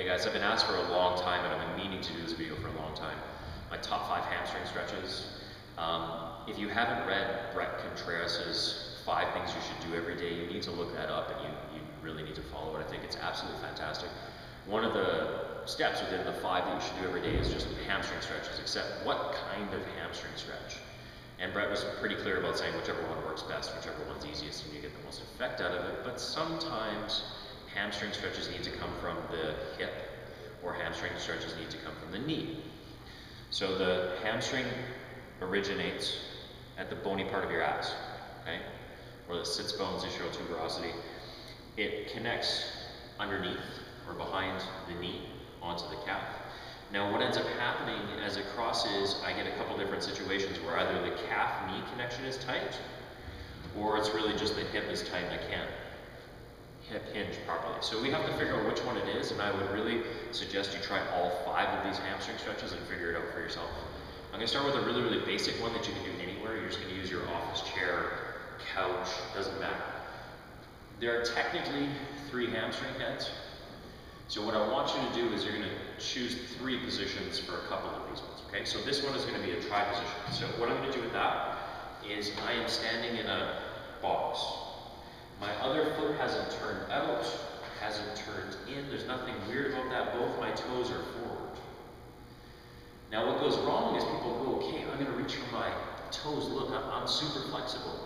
Hey guys, I've been asked for a long time and I've been meaning to do this video for a long time. My top 5 hamstring stretches. If you haven't read Bret Contreras' 5 things you should do every day, you need to look that up and you really need to follow it. I think it's absolutely fantastic. One of the steps within the 5 that you should do every day is just hamstring stretches, except what kind of hamstring stretch? And Bret was pretty clear about saying whichever one works best, whichever one's easiest and you get the most effect out of it, but sometimes hamstring stretches need to come from the hip, or hamstring stretches need to come from the knee. So the hamstring originates at the bony part of your ass, okay? Or the sits bones, ischial tuberosity. It connects underneath or behind the knee onto the calf. Now what ends up happening as it crosses, I get a couple different situations where either the calf-knee connection is tight, or it's really just the hip is tight and I can't hip hinge properly. So we have to figure out which one it is, and I would really suggest you try all 5 of these hamstring stretches and figure it out for yourself. I'm going to start with a really, really basic one that you can do anywhere. You're just going to use your office chair, couch, doesn't matter. There are technically 3 hamstring heads. So what I want you to do is you're going to choose 3 positions for a couple of these ones, okay? So this one is going to be a try position. So what I'm going to do with that is I am standing in a box. My other foot hasn't turned out, hasn't turned in. There's nothing weird about that. Both my toes are forward. Now what goes wrong is people go, okay, I'm going to reach for my toes. Look, I'm super flexible.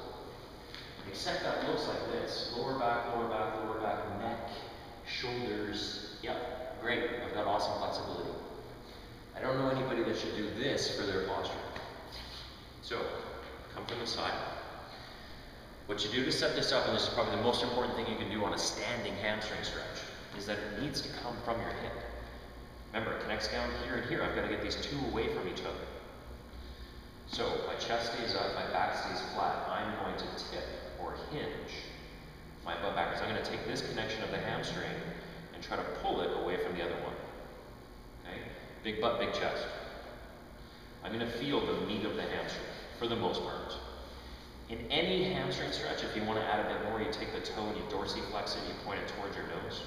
Except that looks like this. Lower back, neck, shoulders. Yep, great. I've got awesome flexibility. I don't know anybody that should do this for their posture. So, come from the side. What you do to set this up, and this is probably the most important thing you can do on a standing hamstring stretch, is that it needs to come from your hip. Remember, it connects down here and here. I've got to get these 2 away from each other. So, my chest stays up, my back stays flat. I'm going to tip or hinge my butt backwards. I'm going to take this connection of the hamstring and try to pull it away from the other one. Okay? Big butt, big chest. I'm going to feel the meat of the hamstring, for the most part. In any hamstring stretch, if you want to add a bit more, you take the toe and you dorsiflex it, you point it towards your nose.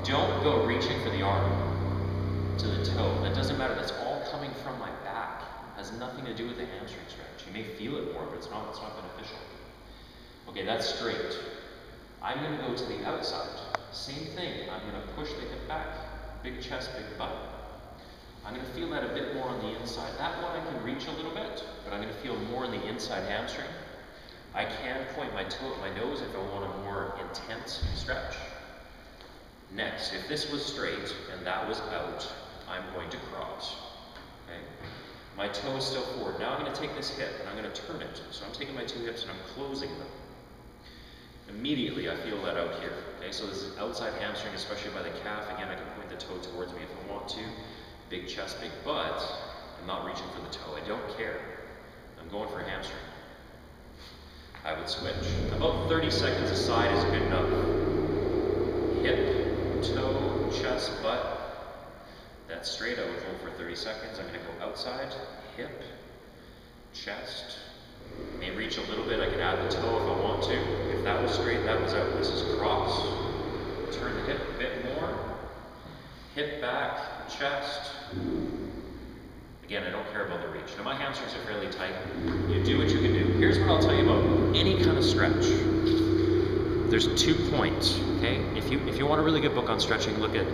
Don't go reaching for the arm to the toe. That doesn't matter. That's all coming from my back. It has nothing to do with the hamstring stretch. You may feel it more, but it's not beneficial. Okay, that's straight. I'm going to go to the outside. Same thing. I'm going to push the hip back. Big chest, big butt. I'm going to feel that a bit more on the inside. That one I can reach a little bit, but I'm going to feel more in the inside hamstring. I can point my toe at my nose if I want a more intense stretch. Next, if this was straight and that was out, I'm going to cross. Okay? My toe is still forward. Now I'm going to take this hip and I'm going to turn it. So I'm taking my 2 hips and I'm closing them. Immediately I feel that out here. Okay? So this is outside hamstring, especially by the calf. Again, I can point the toe towards me if I want to. Big chest, big butt. I'm not reaching for the toe. I don't care. I'm going for a hamstring. I would switch. About 30 seconds aside is good enough. Hip, toe, chest, butt. That's straight. I would hold for 30 seconds. I'm going to go outside. Hip, chest. May reach a little bit. I can add the toe if I want to. If that was straight, that was out. This is cross. Turn the hip a bit more. Hip back, chest. Again, I don't care about the reach. Now my hamstrings are fairly tight. You do what you can do. Here's what I'll tell you about any kind of stretch. There's 2 points, okay? If you want a really good book on stretching, look at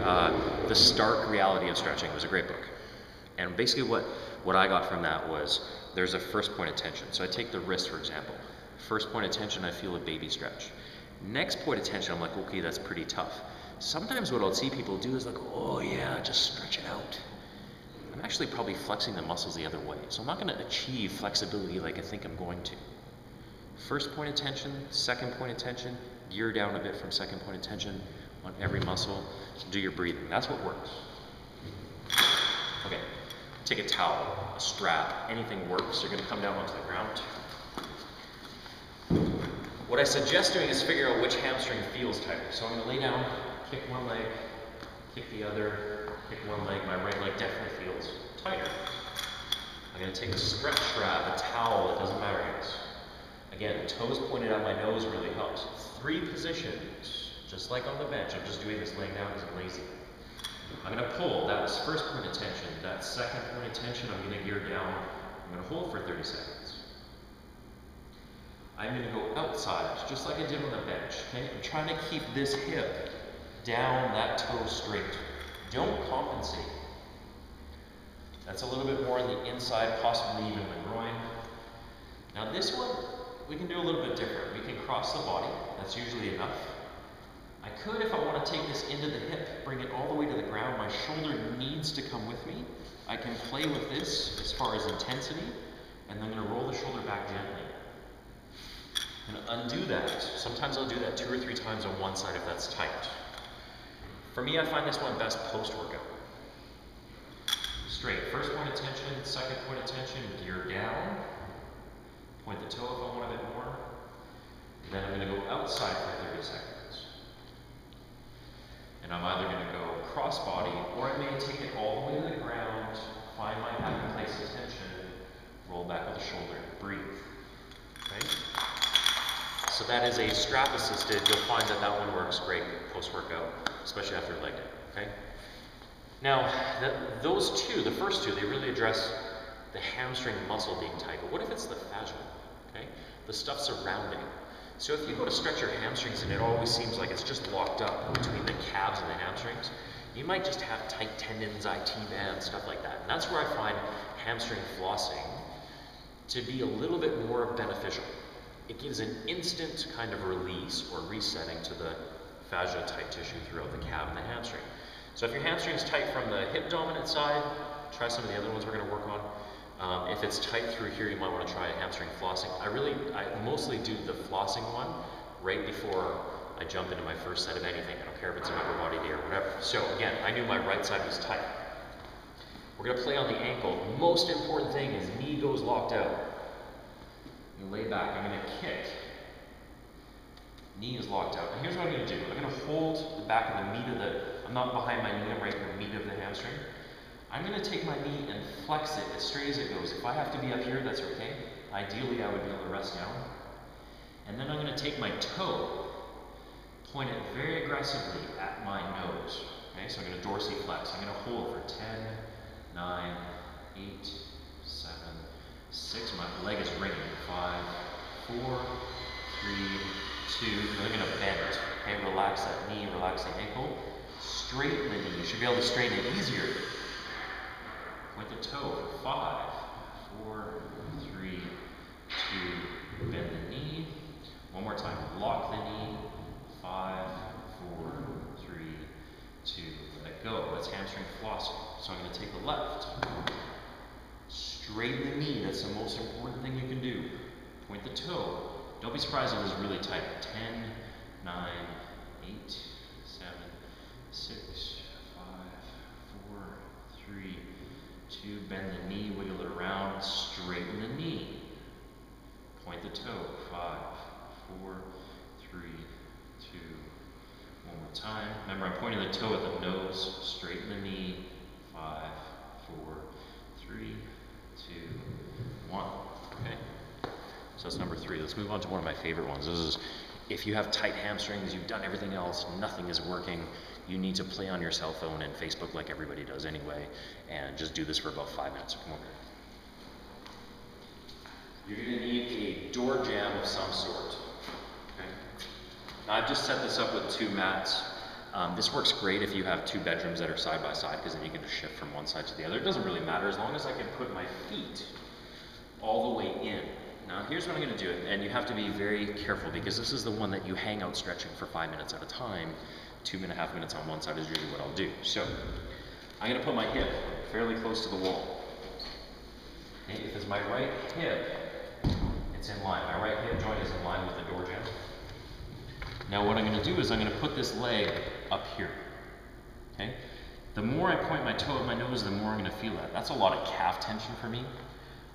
The Stark Reality of Stretching. It was a great book. And basically what I got from that was there's a first point of tension. So I take the wrist, for example. First point of tension, I feel a baby stretch. Next point of tension, I'm like, okay, that's pretty tough. Sometimes what I'll see people do is like, oh yeah, just stretch it out. I'm actually probably flexing the muscles the other way. So I'm not going to achieve flexibility like I think I'm going to. First point of tension, second point of tension, gear down a bit from second point of tension on every muscle. Do your breathing. That's what works. Okay, take a towel, a strap, anything works. You're going to come down onto the ground. What I suggest doing is figure out which hamstring feels tighter. So I'm going to lay down, kick one leg, kick the other, kick one leg. My right leg definitely feels tighter. I'm going to take a stretch strap, a towel, it doesn't matter, guys. Again, toes pointed out my nose really helps. 3 positions, just like on the bench. I'm just doing this laying down because I'm lazy. pull. That was first point of tension. That second point of tension, I'm gonna gear down. I'm gonna hold for 30 seconds. I'm gonna go outside, just like I did on the bench. Okay? I'm trying to keep this hip down, that toe straight. Don't compensate. That's a little bit more on the inside, possibly even the groin. Now this one, we can do a little bit different. We can cross the body, that's usually enough. I could, if I want to take this into the hip, bring it all the way to the ground. My shoulder needs to come with me. I can play with this as far as intensity, and then I'm going to roll the shoulder back gently. I'm going to undo that. Sometimes I'll do that 2 or 3 times on one side if that's tight. For me, I find this one best post-workout. Straight. First point of tension, second point of tension, gear down. Point the toe if I want a bit more. Then I'm going to go outside for 30 seconds. And I'm either going to go cross body, or I may take it all the way to the ground, find my happy place of tension, roll back with the shoulder, breathe. Okay? So that is a strap assisted. You'll find that that one works great post-workout, especially after leg day. Okay? Now, those two, the first two, they really address the hamstring muscle being tight. But what if it's the fascia? Okay? The stuff surrounding. So if you go to stretch your hamstrings and it always seems like it's just locked up between the calves and the hamstrings, you might just have tight tendons, IT bands, stuff like that. And that's where I find hamstring flossing to be a little bit more beneficial. It gives an instant kind of release or resetting to the fascia tight tissue throughout the calf and the hamstring. So if your hamstring is tight from the hip dominant side, try some of the other ones we're going to work on. If it's tight through here, you might want to try hamstring flossing. I mostly do the flossing one right before I jump into my first set of anything. I don't care if it's an upper body day or whatever. So again, I knew my right side was tight. We're going to play on the ankle. The most important thing is knee goes locked out. You lay back. I'm going to kick. Knee is locked out. And here's what I'm going to do. I'm going to hold the back of the meat of the, I'm not behind my knee, I'm right in the meat of the hamstring. I'm going to take my knee and flex it as straight as it goes. If I have to be up here, that's okay. Ideally, I would be able to rest down. And then I'm going to take my toe, point it very aggressively at my nose. Okay, so I'm going to dorsiflex. I'm going to hold for 10, 9, 8, 7, 6. My leg is ringing. 5, 4, 3, 2. And I'm going to bend. Okay, relax that knee, relax the ankle. Straighten the knee. You should be able to straighten it easier. Point the toe for 5, 4, 3, 2, bend the knee. One more time, lock the knee. 5, 4, 3, 2, let go. That's hamstring flossing. So I'm going to take the left. Straighten the knee. That's the most important thing you can do. Point the toe. Don't be surprised if it's really tight. 10, 9, 8, 7, 6, 5, 4, 3, 2, bend the knee, wiggle it around, straighten the knee. Point the toe. 5, 4, 3, 2. One more time. Remember, I'm pointing the toe at the nose. Straighten the knee. 5, 4, 3, 2, 1. Okay. So that's number 3. Let's move on to one of my favorite ones. This is if you have tight hamstrings, you've done everything else, nothing is working. You need to play on your cell phone and Facebook like everybody does anyway, and just do this for about 5 minutes. Come over. You're going to need a door jam of some sort. Okay? Now I've just set this up with 2 mats. This works great if you have 2 bedrooms that are side by side, because then you can just shift from one side to the other. It doesn't really matter as long as I can put my feet all the way in. Now here's what I'm going to do, and you have to be very careful because this is the one that you hang out stretching for 5 minutes at a time. 2.5 minutes on one side is usually what I'll do. So I'm going to put my hip fairly close to the wall. Okay, if it's my right hip, it's in line. My right hip joint is in line with the door jam. Now what I'm going to do is I'm going to put this leg up here. Okay? The more I point my toe at my nose, the more I'm going to feel that. That's a lot of calf tension for me.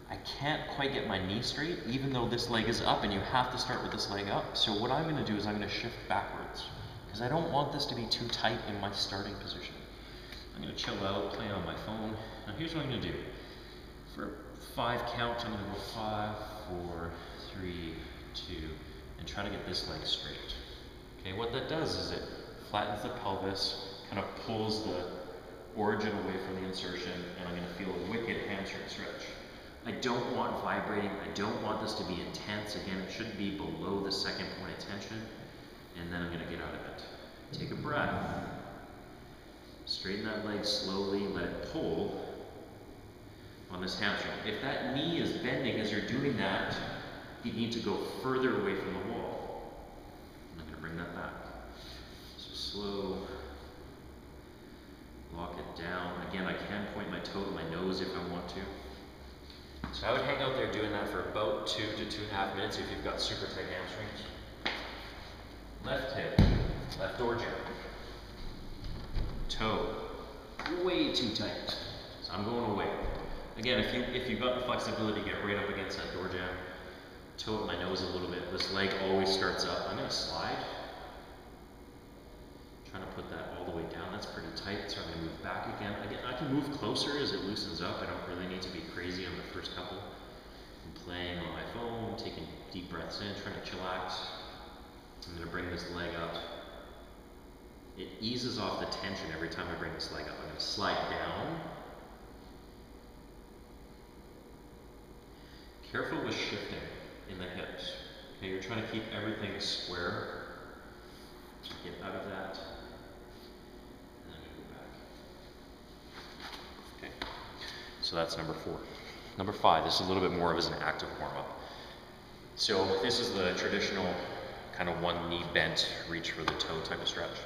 I can't quite get my knee straight, even though this leg is up, and you have to start with this leg up. So what I'm going to do is I'm going to shift backwards, because I don't want this to be too tight in my starting position. I'm going to chill out, play on my phone. Now here's what I'm going to do. For 5 count, I'm going to go 5, 4, 3, 2, and try to get this leg straight. Okay, what that does is it flattens the pelvis, kind of pulls the origin away from the insertion, and I'm going to feel a wicked hamstring stretch. I don't want vibrating, I don't want this to be intense. Again, it should be below the second point of tension, and then I'm going to get out of it. Take a breath. Straighten that leg slowly, let it pull on this hamstring. If that knee is bending as you're doing that, you need to go further away from the wall. And I'm going to bring that back. So slow. Lock it down. Again, I can point my toe to my nose if I want to. So I would hang out there doing that for about 2 to 2.5 minutes if you've got super tight hamstrings. Left hip, left door jab. Toe, way too tight. So I'm going away. Again, if you've got the flexibility, get right up against that door jab. Toe at my nose a little bit. This leg always starts up. I'm going to slide. Trying to put that all the way down. That's pretty tight, so I'm going to move back again. I can move closer as it loosens up. I don't really need to be crazy on the first couple. I'm playing on my phone, taking deep breaths in, trying to chillax. I'm going to bring this leg up. It eases off the tension every time I bring this leg up. I'm going to slide down. Careful with shifting in the hips. Okay, you're trying to keep everything square. Get out of that. And then go back. Okay, so that's number 4. Number 5, this is a little bit more of as an active warm-up. So this is the traditional kind of one knee bent, reach for the toe type of stretch.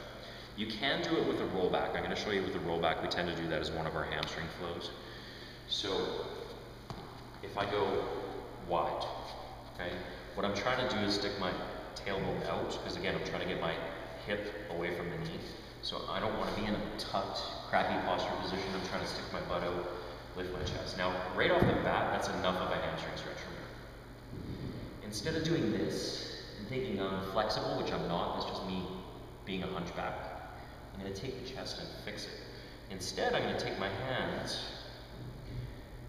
You can do it with a rollback. I'm going to show you with the rollback. We tend to do that as one of our hamstring flows. So if I go wide, okay, what I'm trying to do is stick my tailbone out, because again, I'm trying to get my hip away from the knee. So I don't want to be in a tucked, crappy posture position. I'm trying to stick my butt out, lift my chest. Now, right off the bat, that's enough of a hamstring stretch for me. Instead of doing this and thinking I'm flexible, which I'm not, it's just me being a hunchback, I'm going to take the chest and fix it. Instead, I'm going to take my hands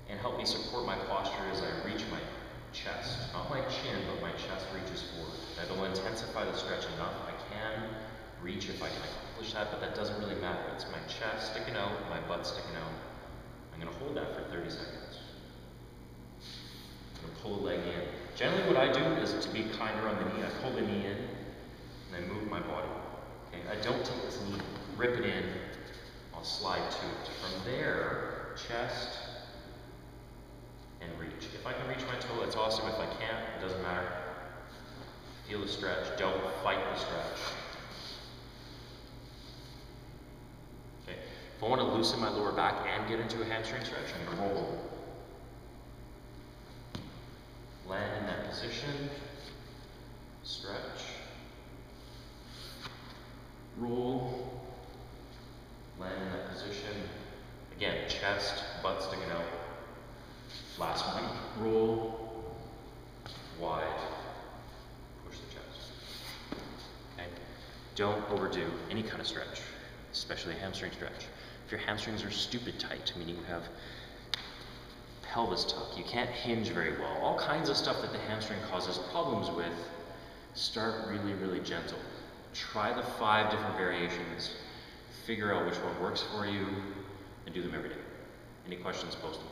and help me support my posture as I reach my chest. Not my chin, but my chest reaches forward. That'll intensify the stretch enough. I can reach if I can accomplish that, but that doesn't really matter. It's my chest sticking out, my butt sticking out. I'm going to hold that for 30 seconds. I'm going to pull the leg in. Generally what I do is to be kinder on the knee. I pull the knee in and I move my body. Okay? I don't take this knee, rip it in, I'll slide to it. From there, chest and reach. If I can reach my toe, that's awesome. If I can't, it doesn't matter. Feel the stretch. Don't fight the stretch. Okay. If I want to loosen my lower back and get into a hamstring stretch, I'm going to roll. Land in that position. Stretch. Roll. Land in that position. Again, chest, butt sticking out. Last one. Roll. Wide. Push the chest. Okay. Don't overdo any kind of stretch, especially a hamstring stretch. If your hamstrings are stupid tight, meaning you have pelvis tuck, you can't hinge very well, all kinds of stuff that the hamstring causes problems with, start really, really gentle. Try the 5 different variations, figure out which one works for you, and do them every day. Any questions, post them.